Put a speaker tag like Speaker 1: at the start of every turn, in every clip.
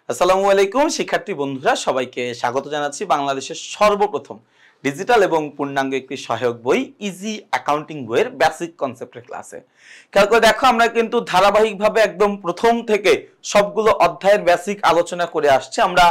Speaker 1: আসসালামু আলাইকুম শিক্ষার্থী বন্ধুরা, সবাইকে স্বাগত জানাচ্ছি বাংলাদেশের সর্বপ্রথম ডিজিটাল এবং পূর্ণাঙ্গ একটি সহায়ক বই ইজি অ্যাকাউন্টিং বইয়ের বেসিক কনসেপ্টের ক্লাসে। খেয়াল করে দেখো, আমরা কিন্তু ধারাবাহিকভাবে একদম প্রথম থেকে সবগুলো অধ্যায়ের বেসিক আলোচনা করে আসছি। আমরা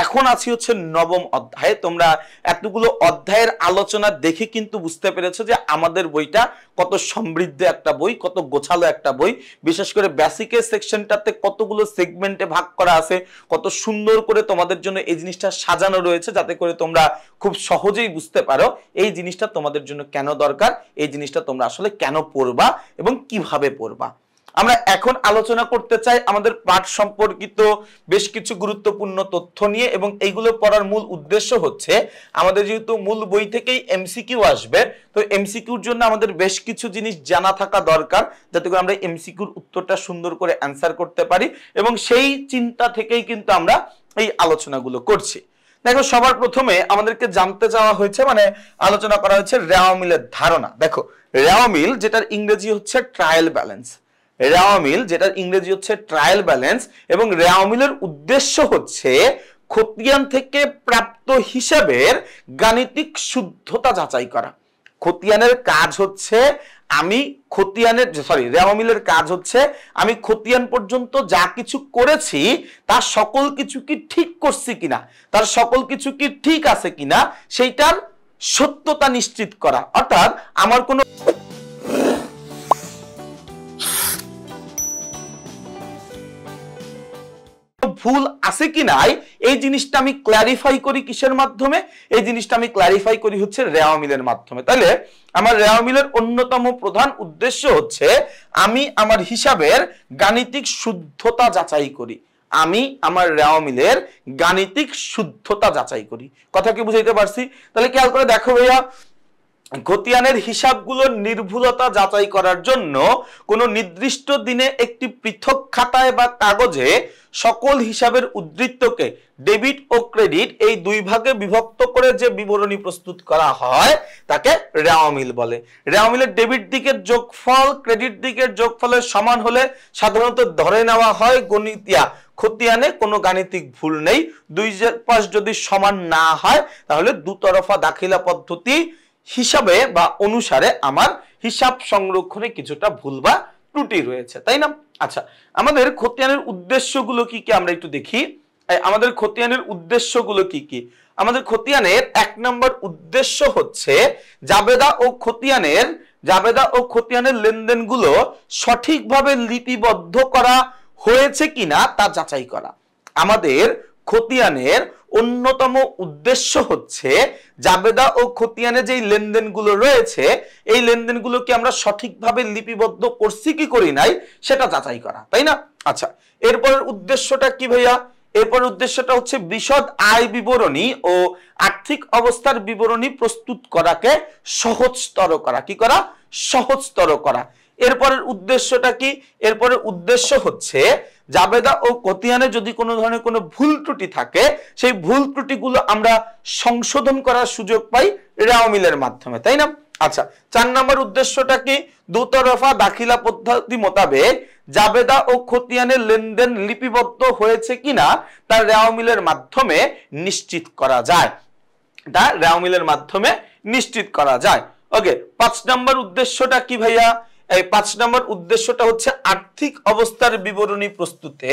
Speaker 1: এখন আছি হচ্ছে নবম অধ্যায়ে। তোমরা এতগুলো অধ্যায়ের আলোচনা দেখে কিন্তু বুঝতে পেরেছো যে আমাদের বইটা কত সমৃদ্ধ একটা বই, কত গোছালো একটা বই। বিশেষ করে বেসিকের সেকশনটাতে কতগুলো সেগমেন্টে ভাগ করা আছে, কত সুন্দর করে তোমাদের জন্য এই জিনিসটা সাজানো রয়েছে, যাতে করে তোমরা খুব সহজেই বুঝতে পারো এই জিনিসটা তোমাদের জন্য কেন দরকার, এই জিনিসটা তোমরা আসলে কেন পড়বা এবং কিভাবে পড়বা। আমরা এখন আলোচনা করতে চাই আমাদের পাঠ সম্পর্কিত বেশ কিছু গুরুত্বপূর্ণ তথ্য নিয়ে, এবং এইগুলো পড়ার মূল উদ্দেশ্য হচ্ছে আমাদের যেহেতু মূল বই থেকেই এমসিকিউ আসবে, তো এমসিকিউর জন্য আমাদের বেশ কিছু জিনিস জানা থাকা দরকার, যাতে করে আমরা এমসিকিউর উত্তরটা সুন্দর করে অ্যান্সার করতে পারি, এবং সেই চিন্তা থেকেই কিন্তু আমরা এই আলোচনাগুলো করছি। দেখো, সবার প্রথমে আমাদেরকে জানতে চাওয়া হয়েছে, আলোচনা করা হয়েছে রেওয়া মিলের ধারণা। দেখো, রেওয়া মিল যেটার ইংরেজি হচ্ছে ট্রায়াল ব্যালেন্স, রেওয়া মিল যেটার ইংরেজি হচ্ছে ট্রায়াল ব্যালেন্স, এবং রেওয়া মিলের উদ্দেশ্য হচ্ছে খতিয়ান থেকে প্রাপ্ত হিসাবের গাণিতিক শুদ্ধতা যাচাই করা। খতিয়ানের কাজ হচ্ছে রেওয়া মিলের কাজ হচ্ছে আমি খতিয়ান পর্যন্ত যা কিছু করেছি তার সকল কিছু কি ঠিক করছি কিনা, তার সকল কিছু কি ঠিক আছে কিনা, সেইটার সত্যতা নিশ্চিত করা। অর্থাৎ আমার কোনো ভুল আছে কি নাই এই জিনিসটা আমি ক্ল্যারিফাই করি কিসের মাধ্যমে? এই জিনিসটা আমি ক্ল্যারিফাই করি হচ্ছে রেওয়া মিলের মাধ্যমে। তাহলে আমার রেওয়া মিলের অন্যতম প্রধান উদ্দেশ্য হচ্ছে আমি আমার হিসাবের গাণিতিক শুদ্ধতা যাচাই করি। আমি আমার রেওয়া মিলের গাণিতিক শুদ্ধতা যাচাই করি। কথা কি বুঝাইতে পারছি? তাহলে খেয়াল করে দেখো ভাইয়া, খতিয়ানের হিসাবগুলোর নির্ভুলতা যাচাই করার জন্য কোনো নির্দিষ্ট দিনে একটি পৃথক খাতায় বা কাগজে সকল হিসাবের উদ্ধৃতকে ডেবিট ও ক্রেডিট এই দুই ভাগে বিভক্ত করে যে বিবরণী প্রস্তুত করা হয় তাকে রেওয়া মিল বলে। রেওয়া মিলের ডেবিট দিকের যোগফল ক্রেডিট দিকের যোগফলের সমান হলে সাধারণত ধরে নেওয়া হয় খতিয়ানে কোনো গাণিতিক ভুল নেই। দুই পাশ যদি সমান না হয় তাহলে দুতরফা দাখিলা পদ্ধতি হিসাবে বা অনুসারে আমার হিসাব সংরক্ষণে কিছুটা ভুল বা ত্রুটি রয়েছে, তাই না? আচ্ছা, আমাদের খতিয়ানের উদ্দেশ্যগুলো কি কি আমরা একটু দেখি। আমাদের খতিয়ানের উদ্দেশ্যগুলো কি কি? আমাদের খতিয়ানের 1 নম্বর উদ্দেশ্য হচ্ছে জাবেদা ও খতিয়ানের লেনদেনগুলো সঠিকভাবে লিপিবদ্ধ করা হয়েছে কিনা তা যাচাই করা। আমাদের খতিয়ানের অন্যতম উদ্দেশ্য হচ্ছে জাবেদা ও খতিয়ানে যেই লেনদেনগুলো রয়েছে এই লেনদেনগুলোকে আমরা সঠিকভাবে লিপিবদ্ধ করছি কি করি নাই সেটা যাচাই করা, তাই না? আচ্ছা, এরপরের উদ্দেশ্যটা কি ভাইয়া? এরপরের উদ্দেশ্যটা হচ্ছে বিশদ আয় বিবরণী ও আর্থিক অবস্থার বিবরণী প্রস্তুত করাকে সহজতর করা। কি করা? সহজতর করা। এরপরের উদ্দেশ্যটা কি? এরপরের উদ্দেশ্য হচ্ছে জাবেদা ও খতিয়ানে যদি কোনো ধরনের কোনো ভুল ত্রুটি থাকে সেই ভুল ত্রুটিগুলো আমরা সংশোধন করার সুযোগ পাই রেওয়া মিলের মাধ্যমে, তাই না? আচ্ছা, 4 নম্বর উদ্দেশ্যটা কি? দুতরফা দাখিলা পদ্ধতি মোতাবেক জাবেদা ও খতিয়ানের লেনদেন লিপিবদ্ধ হয়েছে কিনা তা রেওয়া মিলের মাধ্যমে নিশ্চিত করা যায়। ওকে, 5 নম্বর উদ্দেশ্যটা কি ভাইয়া? এই 5 নম্বর উদ্দেশ্যটা হচ্ছে আর্থিক অবস্থার বিবরণী প্রস্তুতে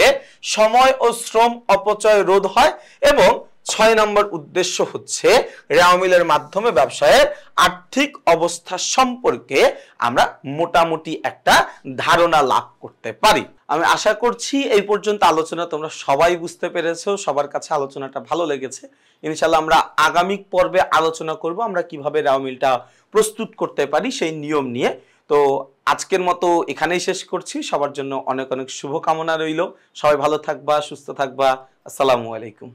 Speaker 1: সময় ও শ্রম অপচয় রোধ হয়, এবং 6 নম্বর উদ্দেশ্য হচ্ছে রেওয়া মিলের মাধ্যমে ব্যবসায়ের আর্থিক অবস্থা সম্পর্কে আমরা মোটামুটি একটা ধারণা লাভ করতে পারি। আমি আশা করছি এই পর্যন্ত আলোচনা তোমরা সবাই বুঝতে পেরেছো, সবার কাছে আলোচনাটা ভালো লেগেছে। ইনশাআল্লাহ আমরা আগামী পর্বে আলোচনা করব আমরা কিভাবে রেওয়া মিলটা প্রস্তুত করতে পারি সেই নিয়ম নিয়ে। তো আজকের মতো এখানেই শেষ করছি। সবার জন্য অনেক অনেক শুভকামনা রইল। সবাই ভালো থাকবা, সুস্থ থাকবা। আসসালামু আলাইকুম।